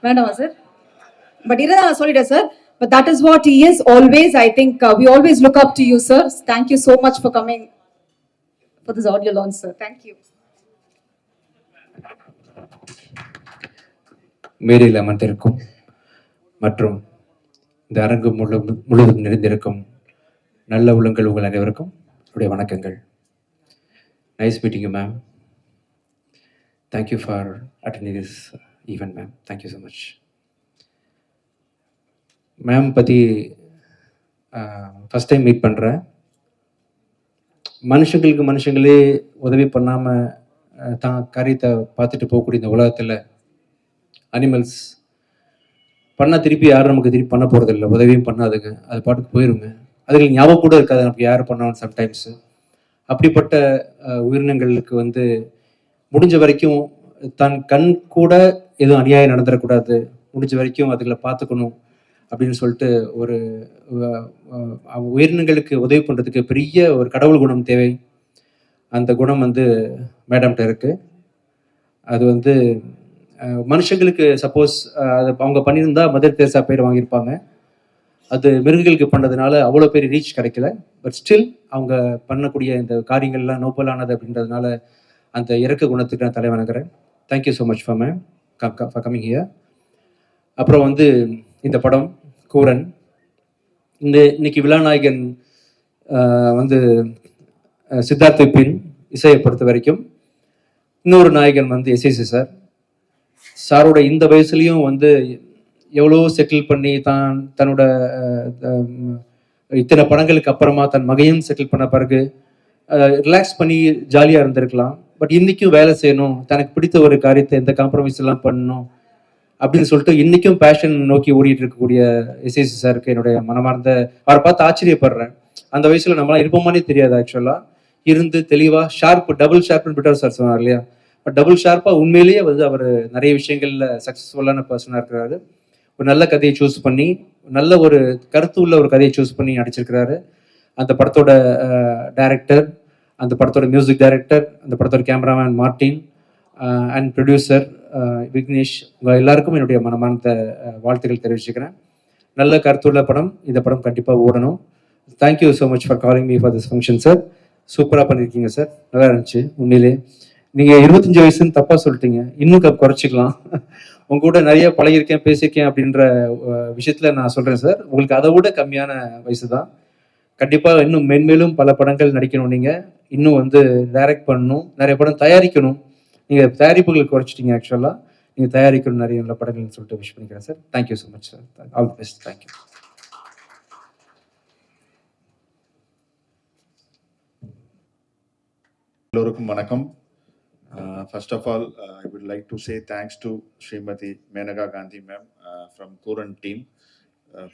வேண்டாமா sir? But இதை நான் சொல்லிட்டேன் sir. But that is what he is always. I think we always look up to you, sir. Thank you so much for coming for this audio launch, sir. Thank you. மேடையில் அமர்ந்திருக்கும் மற்றும் இந்த அரங்கு முழுவதும் நிறைந்திருக்கும் நல்ல உள்ளங்கள் உங்கள் அனைவருக்கும் என்னுடைய வணக்கங்கள். Nice meeting you ma'am. Thank you for attending this event ma'am. Thank you so much. Ma'am பற்றி ஃபஸ்ட் டைம் மீட் பண்ணுறேன். மனுஷங்களே உதவி பண்ணாமல் தான் காரியத்தை பார்த்துட்டு போகக்கூடிய இந்த உலகத்தில் அனிமல்ஸ் பண்ணால் திருப்பி யாரும் நமக்கு திருப்பி பண்ண போகிறதில்ல, உதவியும் பண்ணாதுங்க, அது பாட்டுக்கு போயிருங்க. அதுக்கு ஞாபகம் கூட இருக்காது நமக்கு யார் பண்ணாலும் சம்டைம்ஸு. அப்படிப்பட்ட உயிரினங்களுக்கு வந்து முடிஞ்ச வரைக்கும் தன் கண் கூட எதுவும் அநியாயம் நடந்துடக்கூடாது, முடிஞ்ச வரைக்கும் அதுகளை பார்த்துக்கணும் அப்படின்னு சொல்லிட்டு ஒரு உயிரினங்களுக்கு உதவி பண்ணுறதுக்கு பெரிய ஒரு கடவுள் குணம் தேவை. அந்த குணம் வந்து மேடம்கிட்ட இருக்குது. அது வந்து மனுஷங்களுக்கு சப்போஸ் அது அவங்க பண்ணியிருந்தா மதர் தெரசா பேர் வாங்கியிருப்பாங்க. அது மிருகங்களுக்கு பண்ணுறதுனால அவ்வளோ பேர் ரீச் கிடைக்கல. பட் ஸ்டில் அவங்க பண்ணக்கூடிய இந்த காரியங்கள்லாம் நோபலானது அப்படின்றதுனால அந்த இறக்க குணத்துக்கு நான் தலை வணங்குறேன். Thank you so much for coming here. அப்புறம் வந்து இந்த படம் கூரன், இன்னைக்கு விழாநாயகன் வந்து சித்தார்த் விபின் இசையை பொறுத்த வரைக்கும் இன்னொரு நாயகன் வந்து எஸ்ஏசி சார். சாரோட இந்த வயசுலையும் வந்து எவ்வளோ செட்டில் பண்ணி தன்னோட இத்தனை படங்களுக்கு அப்புறமா தன் மகையும் செட்டில் பண்ண பிறகு ரிலாக்ஸ் பண்ணி ஜாலியாக இருந்திருக்கலாம். பட் இன்றைக்கும் வேலை செய்யணும், தனக்கு பிடித்த ஒரு காரியத்தை எந்த காம்ப்ரமைஸ் எல்லாம் பண்ணணும் அப்படின்னு சொல்லிட்டு இன்றைக்கும் பேஷன் நோக்கி ஓடிட்டு இருக்கக்கூடிய எஸ்ஏசி சாருக்கு என்னுடைய மனமார்ந்த, அவரை பார்த்து ஆச்சரியப்படுறேன். அந்த வயசில் நம்மளாம் இருப்போமானே தெரியாது. ஆக்சுவலாக இருந்து தெளிவாக ஷார்ப், டபுள் ஷார்ப்னு பிட்டர் சார் சொன்னார் இல்லையா, டபுள் ஷார்ப்பாக உண்மையிலேயே வந்து அவர் நிறைய விஷயங்களில் சக்ஸஸ்ஃபுல்லான பர்சனாக இருக்கிறாரு. ஒரு நல்ல கதையை சூஸ் பண்ணி, நல்ல ஒரு கருத்து உள்ள ஒரு கதையை சூஸ் பண்ணி நடிச்சிருக்கிறாரு. அந்த படத்தோட டைரக்டர், அந்த படத்தோட மியூசிக் டைரக்டர், அந்த படத்தோட cameraman Martin and producer Vignesh, உங்கள் எல்லாருக்கும் என்னுடைய மனமார்ந்த வாழ்த்துக்கள் தெரிவிச்சுக்கிறேன். நல்ல கருத்துள்ள படம், இந்த படம் கண்டிப்பாக ஓடணும். Thank you so much for calling me for this function sir. சூப்பராக பண்ணியிருக்கீங்க சார், நல்லா இருந்துச்சு உண்மையிலே. நீங்கள் 25 வயசுன்னு தப்பாக சொல்லிட்டீங்க, இன்னும் குறைச்சிக்கலாம். உங்க கூட நிறைய பழகிருக்கேன், பேசியிருக்கேன் அப்படின்ற விஷயத்தில் நான் சொல்கிறேன் சார், உங்களுக்கு அதை விட கம்மியான வயசு தான். கண்டிப்பாக இன்னும் மென்மேலும் பல படங்கள் நடிக்கணும், நீங்கள் இன்னும் வந்து டைரக்ட் பண்ணணும், நிறைய படம் தயாரிக்கணும். நீங்கள் தயாரிப்புகள் குறைச்சிட்டீங்க, ஆக்சுவலாக நீங்கள் தயாரிக்கணும் நிறைய நல்ல படங்கள்னு சொல்லிட்டு விஷ் பண்ணிக்கிறேன் sir. Thank you so much sir. All the best. Thank you. எல்லோருக்கும் வணக்கம். First of all, I would like to say thanks to Srimati Menaka Gandhi ma'am from Kuran team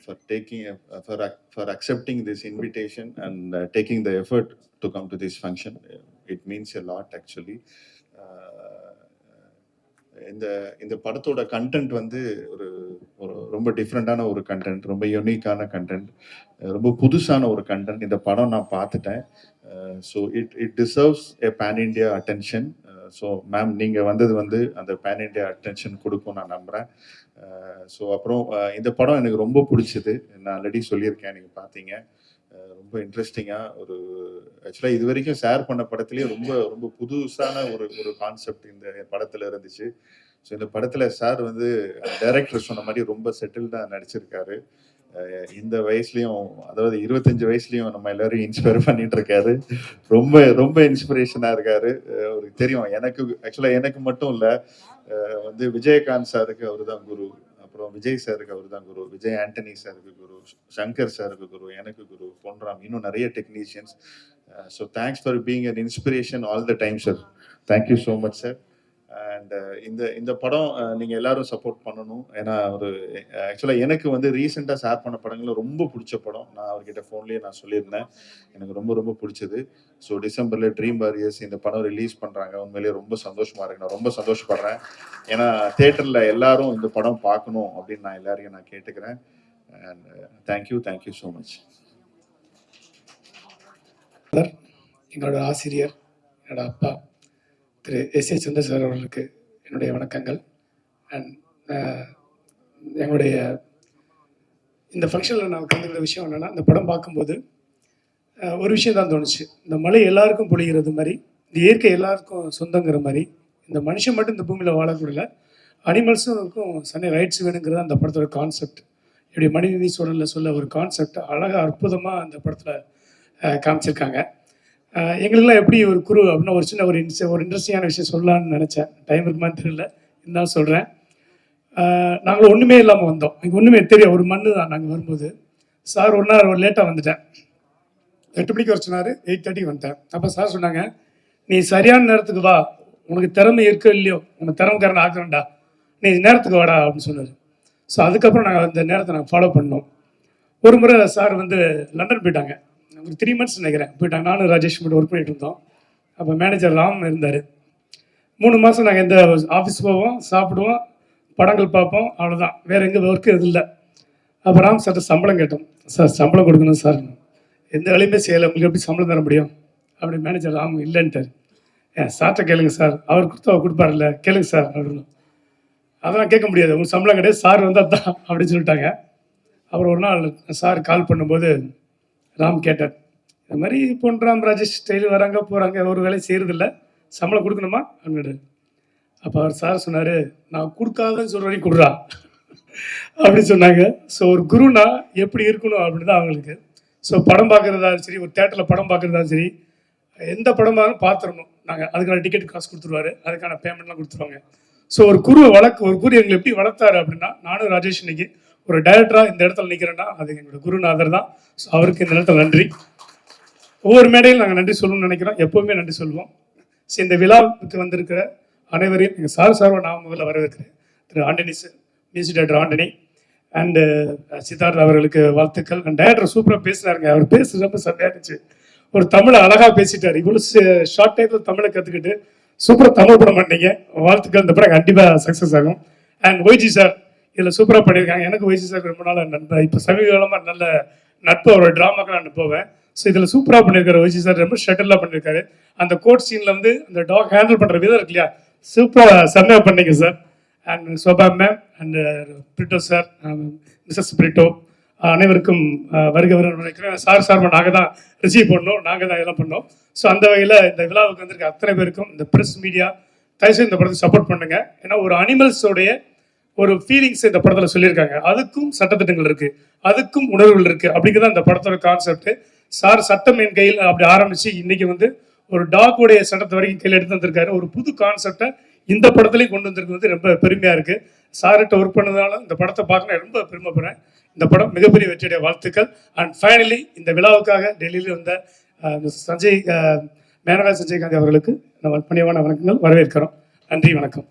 for for accepting this invitation and taking the effort to come to this function. It means a lot actually. இந்த படத்தோட content வந்து ஒரு ரொம்ப டிஃப்ரெண்டான ஒரு content, ரொம்ப யூனிக்கான content, ரொம்ப புதுசான ஒரு கண்டென்ட். இந்த படம் நான் பார்த்துட்டேன். So it deserves a pan India attention. So ma'am நீங்கள் வந்தது வந்து அந்த பேன் இண்டியா அட்டென்ஷன் கொடுக்கும் நான் நம்புகிறேன். ஸோ அப்புறம் இந்த படம் எனக்கு ரொம்ப பிடிச்சது. நான் ஆல்ரெடி சொல்லியிருக்கேன், நீங்கள் பார்த்தீங்க. ரொம்ப இன்ட்ரெஸ்டிங்காக ஒரு ஆக்சுவலாக இது வரைக்கும் ஷேர் பண்ண படத்துலேயே ரொம்ப ரொம்ப புதுசான ஒரு கான்செப்ட் இந்த படத்தில் இருந்துச்சு. ஸோ இந்த படத்தில் சார் வந்து டைரக்டர் சொன்ன மாதிரி ரொம்ப செட்டில்டாக நடிச்சிருக்காரு. இந்த வயசுலையும், அதாவது 25 வயசுலையும் நம்ம எல்லாரும் இன்ஸ்பயர் பண்ணிட்டு இருக்காரு. ரொம்ப ரொம்ப இன்ஸ்பிரேஷனாக இருக்காரு. அவருக்கு தெரியும், எனக்கு மட்டும் இல்லை, வந்து விஜயகாந்த் சாருக்கு அவர் தான் குரு, அப்புறம் விஜய் சாருக்கு அவர் தான் குரு, விஜய் ஆண்டனி சாருக்கு குரு, சங்கர் சாருக்கு குரு, எனக்கு குரு, பொன்ராம், இன்னும் நிறைய technicians. So thanks for being an inspiration all the time sir. Thank you so much sir. And இந்த படம் நீங்கள் எல்லாரும் சப்போர்ட் பண்ணணும். ஏன்னா ஒரு ஆக்சுவலாக எனக்கு வந்து ரீசெண்டாக ஷேர் பண்ண படங்களில் ரொம்ப பிடிச்ச படம், நான் அவர்கிட்ட ஃபோன்லேயே நான் சொல்லியிருந்தேன், எனக்கு ரொம்ப ரொம்ப பிடிச்சது. ஸோ டிசம்பரில் ட்ரீம் வாரியர்ஸ் இந்த படம் ரிலீஸ் பண்ணுறாங்க. உண்மையிலேயே ரொம்ப சந்தோஷமாக இருக்கு, நான் ரொம்ப சந்தோஷப்படுறேன். ஏன்னா தேட்டரில் எல்லாரும் இந்த படம் பார்க்கணும் அப்படின்னு நான் எல்லாரையும் நான் கேட்டுக்கிறேன். And thank you so much. எங்களோட ஆசிரியர், என்னோட அப்பா திரு எஸ்.ஏ. சந்திரசேகர் அவர்களுக்கு என்னுடைய வணக்கங்கள். அண்ட் எங்களுடைய இந்த ஃபங்க்ஷனில் நான் கலந்துக்கிற விஷயம் என்னென்னா, இந்த படம் பார்க்கும்போது ஒரு விஷயம் தான் தோணுச்சு. இந்த மழை எல்லாருக்கும் பொழிகிறது மாதிரி, இந்த இயற்கை எல்லாருக்கும் சொந்தங்கிற மாதிரி, இந்த மனுஷன் மட்டும் இந்த பூமியில் வாழக்கூடல, அனிமல்ஸுக்கும் சனி ரைட்ஸ் வேணுங்கிறது அந்த படத்தோட கான்செப்ட். இப்படி மனிதநீதி சூழலில் சொல்ல ஒரு கான்செப்ட் அழகாக அற்புதமாக அந்த படத்தில் காமிச்சிருக்காங்க. எங்களுக்கெல்லாம் எப்படி ஒரு குரு அப்படின்னா ஒரு சின்ன ஒரு இன்ட்ரெஸ்டிங்கான விஷயம் சொல்லலான்னு நினச்சேன். டைம் இருக்குமான்னு தெரியல, இருந்தாலும் சொல்கிறேன். நாங்கள் ஒன்றுமே இல்லாமல் வந்தோம். எங்களுக்கு ஒன்றுமே தெரியும், ஒரு மண்ணு தான். நாங்கள் வரும்போது சார் ஒரு நாள் லேட்டாக வந்துட்டேன். 8 மணிக்கு வர சொன்னார், 8:30 வந்துட்டேன். அப்போ சார் சொன்னாங்க, நீ சரியான நேரத்துக்கு வா, உனக்கு திறமை இருக்கோ இல்லையோ, உனக்கு திறமைக்காரன் ஆக்கணும்டா, நீ நேரத்துக்கு வாடா அப்படின்னு சொன்னார். ஸோ அதுக்கப்புறம் நாங்கள் அந்த நேரத்தை நாங்கள் ஃபாலோ பண்ணோம். ஒரு முறை சார் வந்து லண்டன் போயிட்டாங்க, ஒரு 3 months நினைக்கிறேன் போயிட்டாங்க. நானும் ராஜேஷ் மட்டும் ஒர்க் பண்ணிட்டு இருந்தோம். அப்போ மேனேஜர் ராம் இருந்தார். 3 மாதம் நாங்கள் எந்த ஆஃபீஸ் போவோம், சாப்பிடுவோம், படங்கள் பார்ப்போம், அவ்வளோதான். வேறு எங்கே ஒர்க்கு எதுவும் இல்லை. அப்போ ராம் சார்ட்ட சம்பளம் கேட்டோம். சார் சம்பளம் கொடுக்கணும் சார், எந்த வேலையுமே செய்யலை, உங்களுக்கு எப்படி சம்பளம் தர முடியும் அப்படி. மேனேஜர் ராம் இல்லைன்ட்டார். சார்ட்ட கேளுங்க சார், அவர் கொடுப்பார்ல, கேளுங்க சார் அப்படின்னு. அதெல்லாம் கேட்க முடியாது, உங்களுக்கு சம்பளம் கிடையாது, சார் வந்தால் தான் அப்படின்னு சொல்லிட்டாங்க. அப்புறம் ஒரு நாள் சார் கால் பண்ணும்போது ராம் கேட்டார், இந்த மாதிரி பொன்ராம் ராஜேஷ் டெய்லி வராங்க போகிறாங்க, ஒரு வேலையும் செய்கிறதில்ல, சம்பளம் கொடுக்கணுமா அப்படின்னு. அப்போ அவர் சார் சொன்னார், நான் கொடுக்காதன்னு சொல்கிற வரைக்கும் கொடுறா அப்படின்னு சொன்னாங்க. ஸோ ஒரு குருனா எப்படி இருக்கணும் அப்படின்னு தான் அவங்களுக்கு. ஸோ படம் பார்க்குறதாலும் சரி, ஒரு தேட்டரில் படம் பார்க்குறதாலும் சரி, எந்த படமாலும் பார்த்துடணும். நாங்கள் அதுக்கான டிக்கெட் காசு கொடுத்துருவாரு, அதுக்கான பேமெண்ட்லாம் கொடுத்துருவாங்க. ஸோ ஒரு குரு எங்களை எப்படி வளர்த்தாரு அப்படின்னா, நானும் ராஜேஷ் இன்னைக்கு ஒரு டைரக்டராக இந்த இடத்துல நிற்கிறேன்னா அது எங்களோட குருநாதர் தான். ஸோ அவருக்கு இந்த இடத்துல நன்றி. ஒவ்வொரு மேடையில் நாங்கள் நன்றி சொல்லணும்னு நினைக்கிறோம், எப்போவுமே நன்றி சொல்லுவோம். ஸோ இந்த விழாவுக்கு வந்திருக்கிற அனைவரையும் எங்கள் சார்வை நான் முதல்ல வரவேற்கிறேன். Thiru Antony sir, music director Antony and Siddharth அவர்களுக்கு வாழ்த்துக்கள். அண்ட் டைரக்டர் சூப்பராக பேசுனாருங்க, அவர் பேசுறது ரொம்ப செம்மையாக இருந்துச்சு. ஒரு தமிழை அழகாக பேசிட்டார். இவ்வளோ ஷார்ட் டைமில் தமிழை கற்றுக்கிட்டு சூப்பராக தமிழ் படம் பண்ணீங்க, வாழ்த்துக்கள். இந்த படம் கண்டிப்பாக சக்ஸஸ் ஆகும். அண்ட் ஒய்ஜி சார் இதில் சூப்பராக பண்ணியிருக்காங்க. எனக்கு ஒய்ஜி சார் ரொம்ப நாள் நண்பர், இப்போ சமீப காலமாக நல்ல நட்பு, அவரோட ட்ராமாக்கு நான் போவேன். ஸோ இதில் சூப்பராக பண்ணியிருக்காரு ஒய்ஜி சார், ரொம்ப ஷட்டிலாக பண்ணியிருக்காரு. அந்த கோட் சீனில் வந்து அந்த டாக் ஹேண்டில் பண்ணுற விதம் இருக்கு இல்லையா, சூப்பராக செம்மையாக பண்ணீங்க sir. And Sobha ma'am and Brito sir, Mrs Brito, அனைவருக்கும் வருக நினைக்கிறேன். சார் நாங்கள் தான் ரிசீவ் பண்ணோம், நாங்கள் தான் இதெல்லாம் பண்ணோம். ஸோ அந்த வகையில் இந்த விழாவுக்கு வந்திருக்க அத்தனை பேருக்கும், இந்த ப்ரெஸ் மீடியா, தயவுசெய்து இந்த படத்தை சப்போர்ட் பண்ணுங்க. ஏன்னா ஒரு அனிமல்ஸோடைய ஒரு ஃபீலிங்ஸ் இந்த படத்தில் சொல்லியிருக்காங்க. அதுக்கும் சட்டத்திட்டங்கள் இருக்கு, அதுக்கும் உணர்வுகள் இருக்கு. அப்படிங்கிறத இந்த படத்தோட கான்செப்ட். சார் சட்டம் என் கையில் அப்படி ஆரம்பிச்சு இன்னைக்கு வந்து ஒரு டாக்குடைய சட்டத்தை வரைக்கும் கையில் எடுத்து வந்திருக்காரு. ஒரு புது கான்செப்டை இந்த படத்துலையும் கொண்டு வந்திருக்கு வந்து ரொம்ப பெருமையாக இருக்குது. சார்கிட்ட ஒர்க் பண்ணதால இந்த படத்தை பார்க்க ரொம்ப பெருமைப்படுறேன். இந்த படம் மிகப்பெரிய வெற்றியுடைய வாழ்த்துக்கள். அண்ட் ஃபைனலி இந்த விழாவுக்காக டெல்லியில் வந்த சஞ்சய் மேனகா சஞ்சய்காந்தி அவர்களுக்கு பணிவான வணக்கங்கள், வரவேற்கிறோம். நன்றி, வணக்கம்.